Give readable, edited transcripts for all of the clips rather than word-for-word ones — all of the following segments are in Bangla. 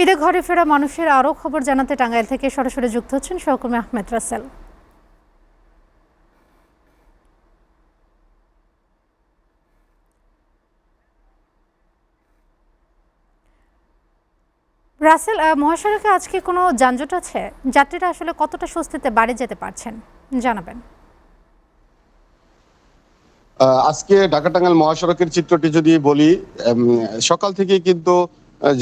ঈদে ঘরে ফেরা মানুষের আরও খবর জানাতে টাঙ্গাইল থেকে সরাসরি যুক্ত হচ্ছেন সহকর্মী আহমেদ রাসেল। রাসেল, মহাসড়কে আজকে কোনো যানজট আছে? যাত্রীরা আসলে কতটা স্বস্তিতে বাড়ি যেতে পারছেন জানাবেন। আজকে ঢাকা টাঙ্গাইল মহাসড়কের চিত্রটি যদি বলি, সকাল থেকে কিন্তু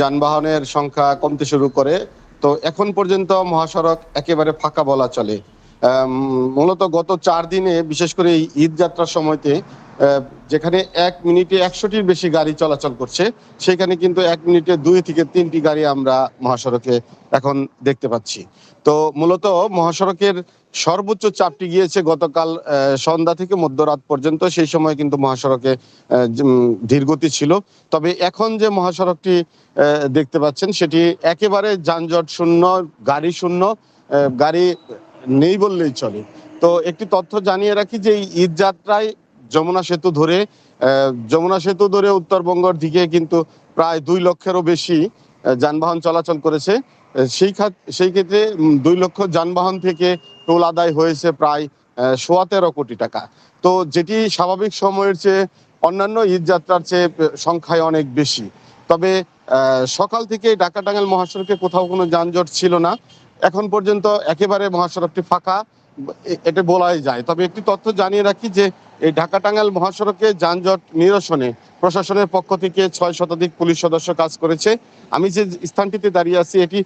যানবাহনের সংখ্যা কমতে শুরু করে। তো এখন পর্যন্ত মহাসড়ক একেবারে ফাঁকা বলা চলে। মূলত গত 4 দিনে বিশেষ করে এই ঈদ যাত্রার সময়তে যেখানে 1 মিনিটে 100টির বেশি গাড়ি চলাচল করছে, সেখানে কিন্তু 1 মিনিটে 2 থেকে 3টি গাড়ি আমরা মহাসড়কে এখন দেখতে পাচ্ছি। তো মূলত মহাসড়কের সর্বোচ্চ চাপটি গিয়েছে গতকাল সন্ধ্যা থেকে মধ্যরাত পর্যন্ত। সেই সময় কিন্তু মহাসড়কে ধীরগতি ছিল। তবে এখন যে মহাসড়কটি দেখতে পাচ্ছেন সেটি একেবারে যানজট শূন্য, গাড়ি শূন্য, গাড়ি নেই বললেই চলে। তো একটি তথ্য জানিয়ে রাখি যে এই ঈদ যাত্রায় যমুনা সেতু ধরে উত্তরবঙ্গের দিকে কিন্তু প্রায় 2 লক্ষেরও বেশি যানবাহন চলাচল করেছে। সেই ক্ষেত্রে 2 লক্ষ যানবাহন থেকে টোল আদায় হয়েছে প্রায় 13.5 কোটি টাকা। তো যেটি স্বাভাবিক সময়ের চেয়ে অন্যান্য ঈদ যাত্রার চেয়ে সংখ্যায় অনেক বেশি। তবে সকাল থেকে ঢাকা টাঙ্গাইল মহাসড়কে কোথাও কোনো যানজট ছিল না। এখন পর্যন্ত একেবারে মহাসড়কটি ফাঁকা, এটা বলাই যায়। তবে একটি তথ্য জানিয়ে রাখি যে এই ঢাকা টাঙ্গাইল মহাসড়কে যানজট নিরসনে প্রশাসনের পক্ষ থেকে 6 শতাধিক পুলিশ সদস্য কাজ করেছে। আমি যে স্থানটিতে দাঁড়িয়ে আছি এটি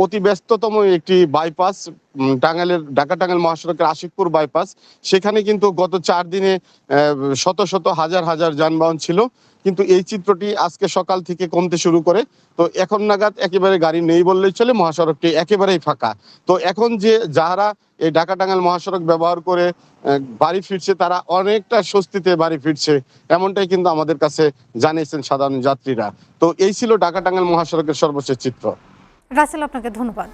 অতি ব্যস্ততম একটি বাইপাস, ঢাকা টাঙ্গাইল মহাসড়কের আশিকপুর বাইপাস। সেখানে কিন্তু গত 4 দিনে শত শত হাজার হাজার যানবাহন ছিল, কিন্তু এই চিত্রটি আজকে সকাল থেকে কমতে শুরু করে। তো এখন নাগাদ একেবারে গাড়ি নেই বললেই চলে, মহাসড়কটি একেবারেই ফাঁকা। তো এখন যে যারা এই ঢাকা টাঙ্গাইল মহাসড়ক ব্যবহার করে বাড়ি ফিরছে, তারা অনেকটা স্বস্তিতে বাড়ি ফিরছে, এমনটাই কিন্তু আমাদের কাছে জানিয়েছেন সাধারণ যাত্রীরা। তো এই ছিল ঢাকা টাঙ্গাইল মহাসড়কের সর্বশেষ চিত্র। রাসেল, আপনাকে ধন্যবাদ।